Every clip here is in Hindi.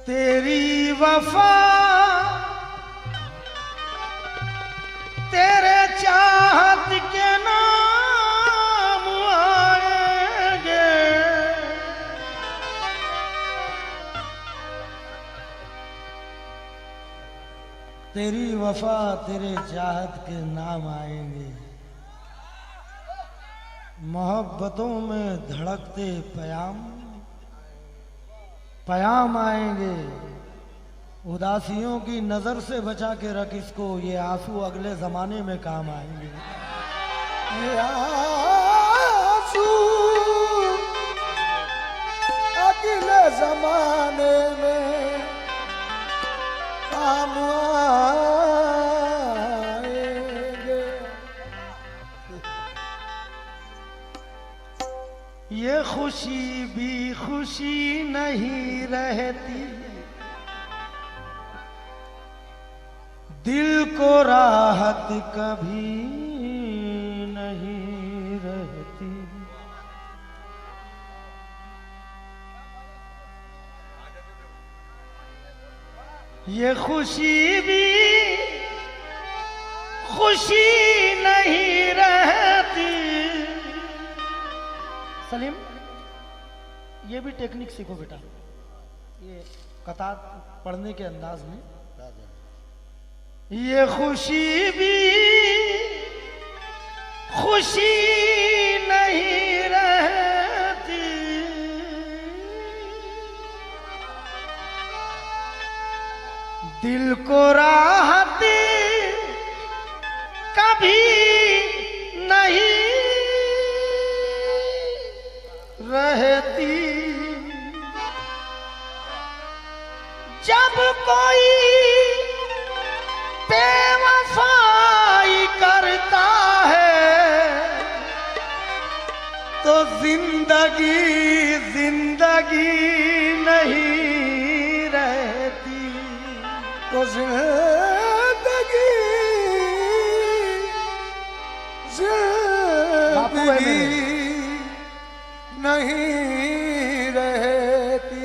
तेरी वफा तेरे चाहत के नाम आएंगे, तेरी वफा तेरे चाहत के नाम आएंगे। मोहब्बतों में धड़कते पयाम आएंगे। उदासियों की नजर से बचा के रख इसको, ये आंसू अगले जमाने में काम आएंगे। ये आंसू अगले जमाने में काम आएंगे। ये खुशी भी खुशी नहीं रहती, दिल को राहत कभी नहीं रहती। ये खुशी भी खुशी नहीं रहती। सलीम, ये भी टेक्निक सीखो बेटा, ये कतार पढ़ने के अंदाज में। ये खुशी भी खुशी नहीं रहती, दिल को राहत कभी नहीं रहती। जब कोई बेवफाई करता है तो जिंदगी जिंदगी नहीं रहती, तो जिंदगी जिंदगी नहीं रहती।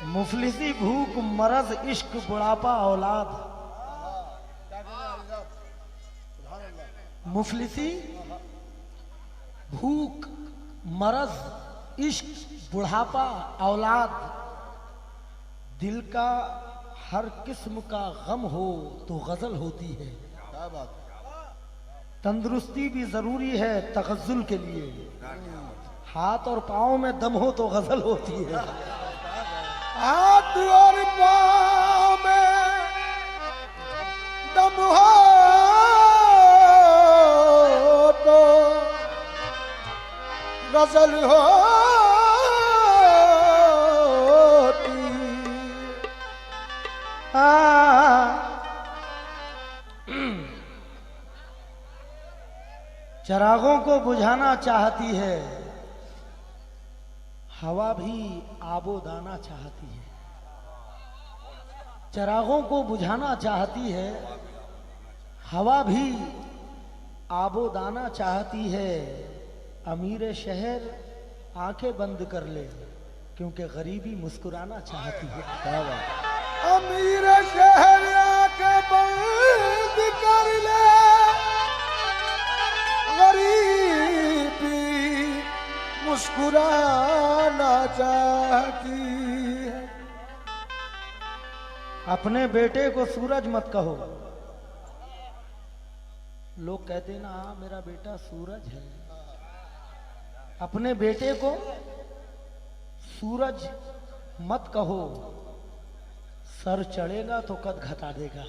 मुफलिसी भूख मरज इश्क बुढ़ापा औलाद। मुफलिसी भूख मरज इश्क बुढ़ापा औलाद, दिल का हर किस्म का गम हो तो गजल होती है। क्या बात। तंदुरुस्ती भी जरूरी है तगज्जुल के लिए, हाथ और पाँव में दम हो तो गजल होती है। हाथ और पाँव में दम हो तो गजल होती। चिरागों को बुझाना चाहती है हवा भी आबोदाना चाहती है। चिरागों को बुझाना चाहती है हवा भी आबोदाना चाहती है। अमीर शहर आंखें बंद कर ले क्योंकि गरीबी मुस्कुराना चाहती है। क्या बात। अमीर शहर आंखें बंद कर ले, गरीबी मुस्कुराना चाहती है। अपने बेटे को सूरज मत कहो। लोग कहते ना हाँ मेरा बेटा सूरज है। अपने बेटे को सूरज मत कहो, सर चढ़ेगा तो कद घटा देगा।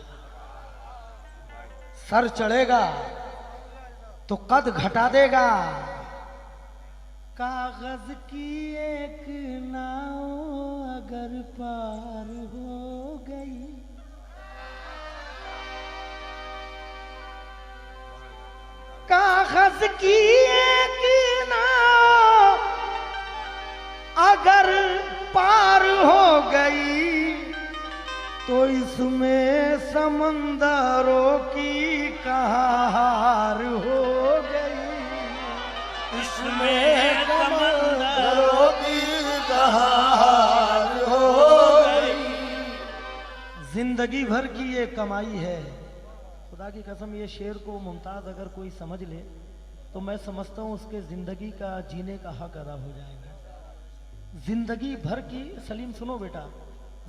सर चढ़ेगा तो कद घटा देगा। कागज की एक नाव अगर पार हो गई, कागज की एक नाव अगर पार हो गई तो इसमें समंदरों की कहाँ हार हो गई। इसमें समंदरों की कहाँ हार हो गई। जिंदगी भर की ये कमाई है। खुदा की कसम, ये शेर को मुमताज अगर कोई समझ ले तो मैं समझता हूँ उसके जिंदगी का जीने का हक अदा हो जाएगा। जिंदगी भर की, सलीम सुनो बेटा,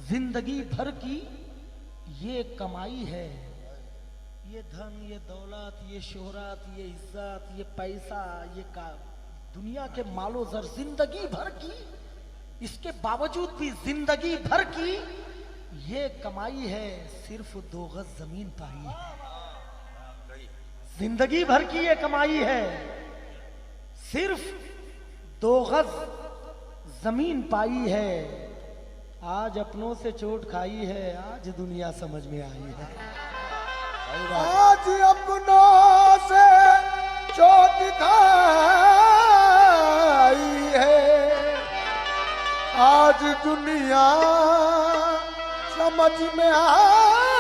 जिंदगी भर की ये कमाई है। ये धन, ये दौलत, ये शोहरत, ये इज्जत, ये पैसा, ये का दुनिया के मालो जर, जिंदगी भर की, इसके बावजूद भी जिंदगी भर की ये कमाई है। सिर्फ 2 गज जमीन पाई है। जिंदगी भर की ये कमाई है, सिर्फ 2 गज जमीन पाई है। आज अपनों से चोट खाई है, आज दुनिया समझ में आई है। आज अपनों से चोट खाई है, आज दुनिया समझ में आई।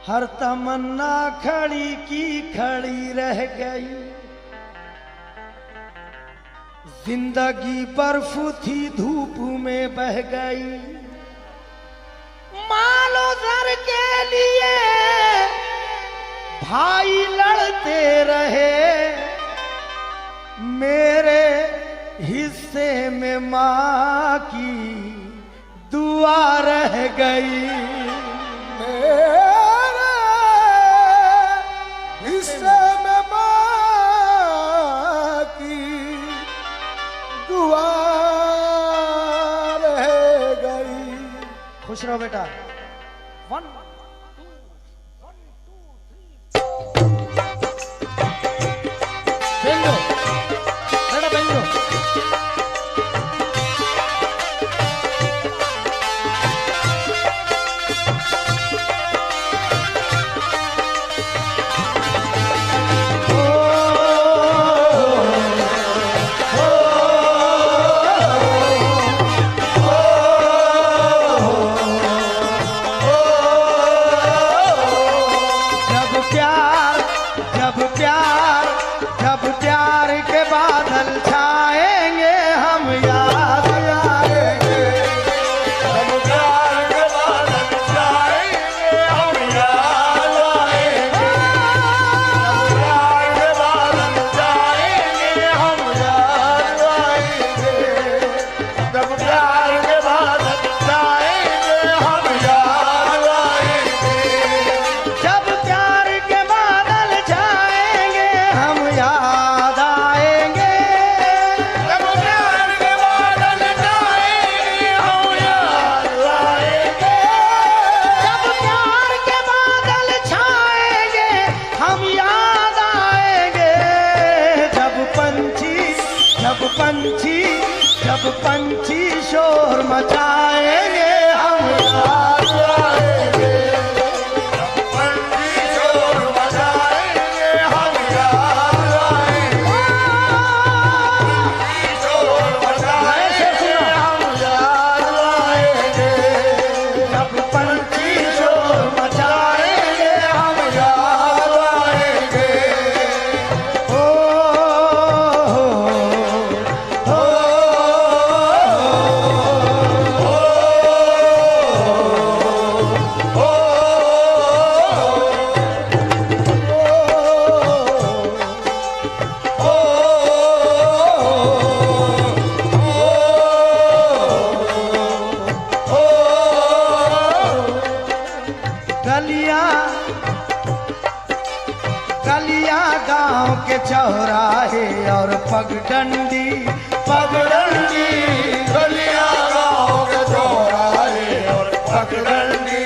हर तमन्ना खड़ी की खड़ी रह गई, जिंदगी बर्फ थी धूप में बह गई। मालो जर के लिए भाई लड़ते रहे, मेरे हिस्से में माँ की दुआ रह गई। मेरे हिस्से में माँ की दुआ रह गई। खुश रहो बेटा। 1 2 बेंजो बेटा, बेंजो। जब पंछी शोर मचाएंगे हम याद आएंगे। जब पंछी शोर मचाएंगे हम याद आएंगे। पंछी शोर मचाएंगे हम याद आएंगे। जब पंछी शोर मचाएंगे हम याद आएंगे। ओ गलियां गांव के चौराहे और पगडंडी गलियां गाँव के चौराहे और पगडंडी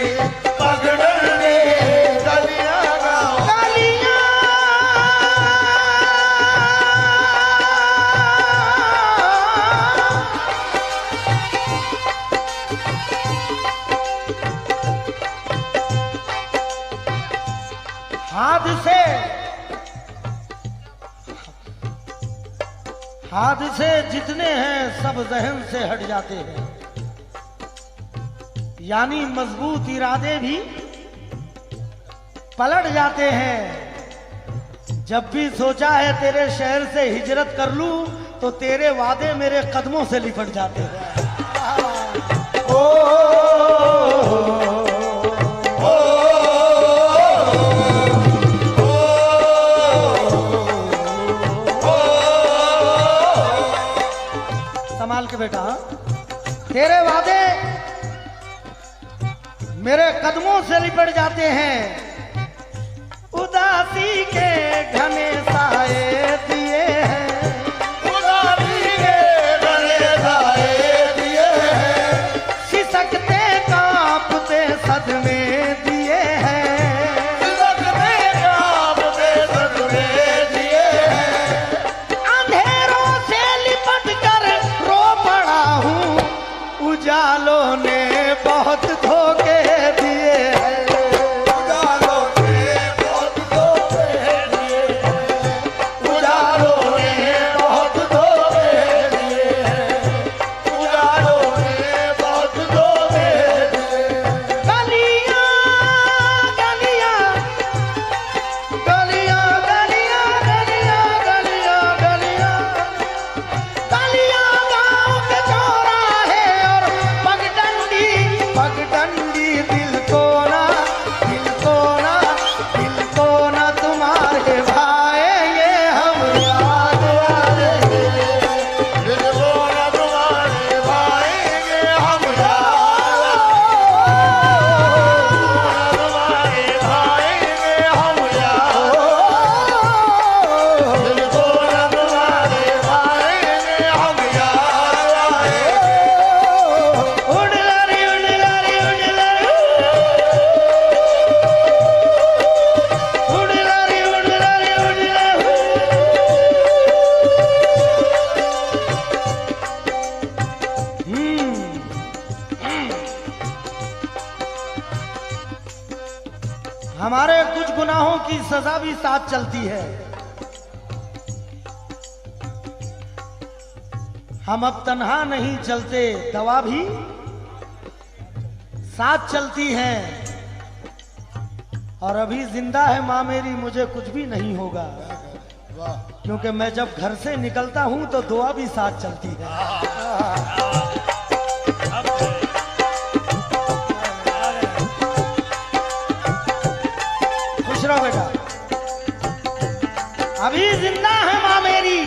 गलियां गाँव हादसे जितने हैं सब जहन से हट जाते हैं, यानी मजबूत इरादे भी पलट जाते हैं। जब भी सोचा है तेरे शहर से हिजरत कर लूं, तो तेरे वादे मेरे कदमों से लिपट जाते हैं। ओ संभाल के बेटा, हाँ? तेरे वादे मेरे कदमों से लिपट जाते हैं। उदासी के घने साए दिए हैं, उदासी के घने साए दिए हैं, सिसकते कांपते सदमे दिए हैं, सिसकते कांपते सदमे दिए हैं। अंधेरों से लिपट कर रो पड़ा हूँ, उजालों ने बहुत धोखे दिए हैं। उजालों ने बहुत धोखे दिए हैं, उजालों ने बहुत धोखे दिए हैं, उजालों ने बहुत धोखे दिए हैं। गलियां गलियां गलियां गलियां गलियां गलियां गलियां गलियां गाँव के चौराहे और पगडंडी पगडंडी, दिल को ना तुम्हारे भाएंगे हम याद आएंगे। दिल को न तुम्हारे भाएंगे हम याद, तुम्हारे भाएंगे हम याद, दिल को न तुम्हारे भाएंगे हम याद आएंगे। उड़लरी उड़लरी उड़लरी उड़लरी उड़लरी उड़लरी। हमारे कुछ गुनाहों की सजा भी साथ चलती है। हम अब तन्हा नहीं चलते, दवा भी साथ चलती है। और अभी जिंदा है माँ मेरी, मुझे कुछ भी नहीं होगा, वाह, क्योंकि मैं जब घर से निकलता हूं तो दुआ भी साथ चलती है। खुश रहो बेटा, अभी जिंदा है माँ मेरी,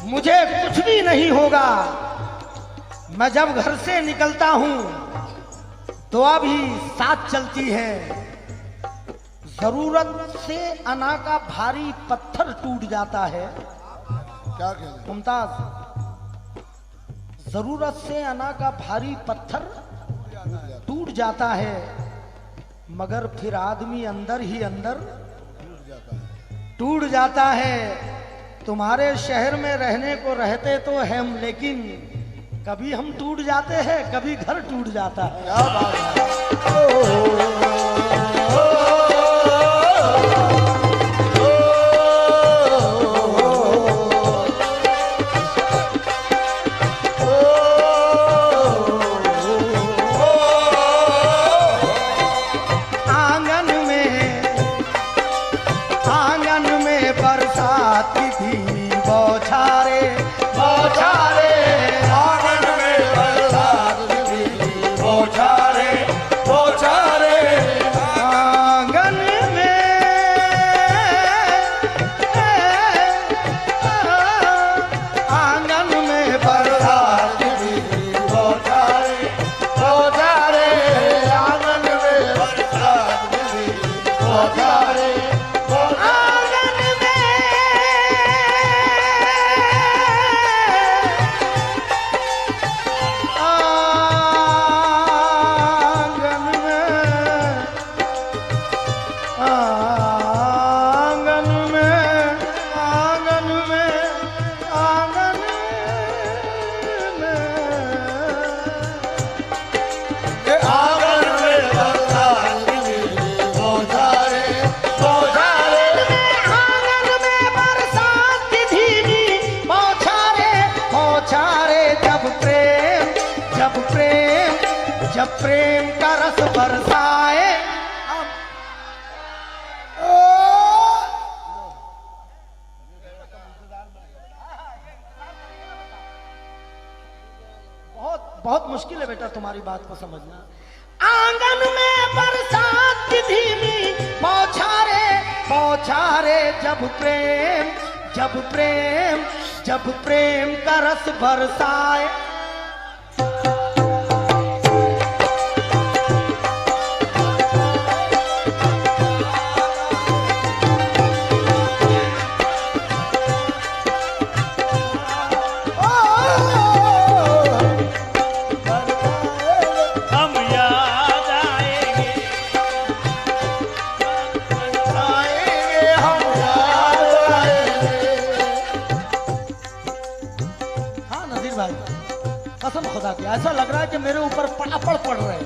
मुझे कुछ भी नहीं होगा। मैं जब घर से निकलता हूं दुआ भी साथ चलती है। जरूरत से अना का भारी पत्थर टूट जाता है। क्या कह रहे मुमताज, जरूरत से अना का भारी पत्थर टूट जाता है, मगर फिर आदमी अंदर ही अंदर टूट जाता है। तुम्हारे शहर में रहने को रहते तो हम, लेकिन कभी हम टूट जाते हैं, कभी घर टूट जाता है। क्या बात है। आंगन में बरसात की धीमी बौछारे बौछारे, आंगन में बरसात की धीमी बौछारे, बौछारे, आंगन में बरसात की धीमी बौछारे, बौछारे, आंगन में बरसात की धीमी बौछारे, बौछारे। जब प्रेम का रस बरसाए। बहुत मुश्किल है बेटा तुम्हारी बात को समझना। आंगन में बरसात की धीमी बौछारे जब प्रेम का रस बरसाए। कसम खुदा की ऐसा लग रहा है कि मेरे ऊपर पड़ापड़ पड़ रहे हैं।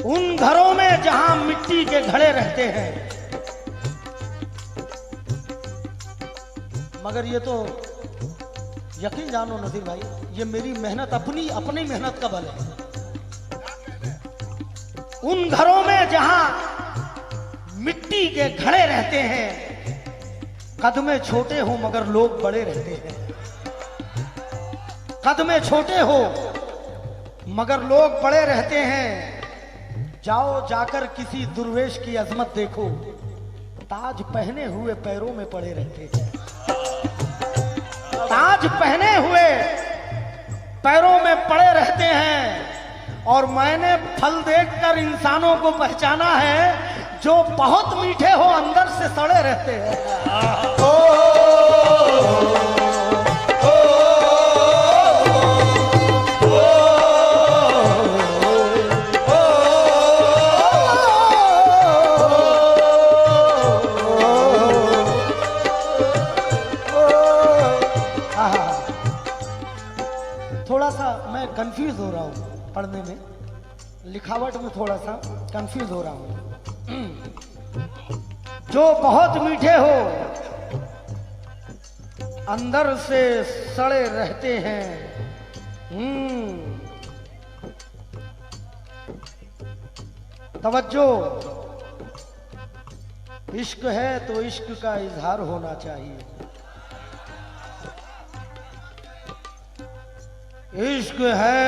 उन घरों में जहां मिट्टी के घड़े रहते हैं, मगर ये तो यकीन जानो नजीर भाई, ये मेरी मेहनत अपनी मेहनत का बल है। उन घरों में जहां मिट्टी के घड़े रहते हैं, कद में छोटे हो मगर लोग बड़े रहते हैं। कद में छोटे हो मगर लोग बड़े रहते हैं। जाओ जाकर किसी दुर्वेश की अजमत देखो, ताज पहने हुए पैरों में पड़े रहते हैं। ताज पहने हुए पैरों में पड़े रहते हैं। और मैंने फल देखकर इंसानों को पहचाना है, जो बहुत मीठे हो अंदर से सड़े रहते हैं। थोड़ा सा मैं कंफ्यूज हो रहा हूँ पढ़ने में, लिखावट में थोड़ा सा कंफ्यूज हो रहा हूँ। जो बहुत मीठे हो अंदर से सड़े रहते हैं। तवज्जो, इश्क है तो इश्क का इजहार होना चाहिए। इश्क है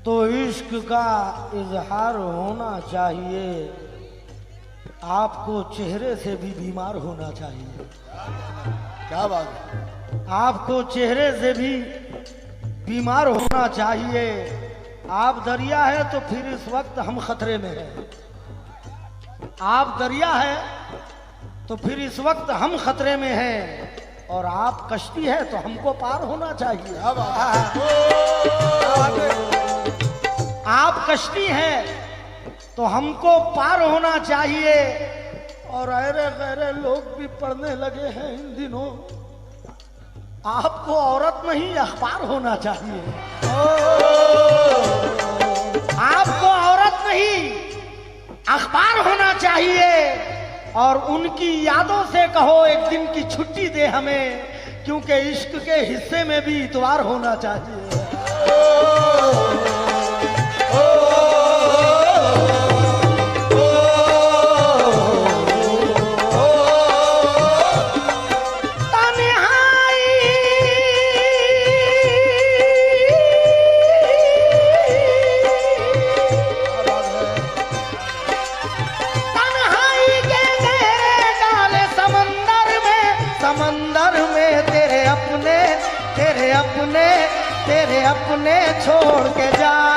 तो इश्क का इजहार होना चाहिए। आपको चेहरे से भी बीमार होना चाहिए। क्या बात है? आपको चेहरे से भी बीमार होना चाहिए। आप दरिया है तो फिर इस वक्त हम खतरे में हैं। आप दरिया है तो फिर इस वक्त हम खतरे में हैं। और आप कश्ती है तो हमको पार होना चाहिए। आप कश्ती है तो हमको पार होना चाहिए। और अरे गहरे लोग भी पढ़ने लगे हैं इन दिनों। आपको औरत नहीं अखबार होना चाहिए। आपको औरत नहीं अखबार होना चाहिए। और उनकी यादों से कहो एक दिन की छुट्टी दे हमें, क्योंकि इश्क के हिस्से में भी इतवार होना चाहिए। तेरे अपने छोड़ के जा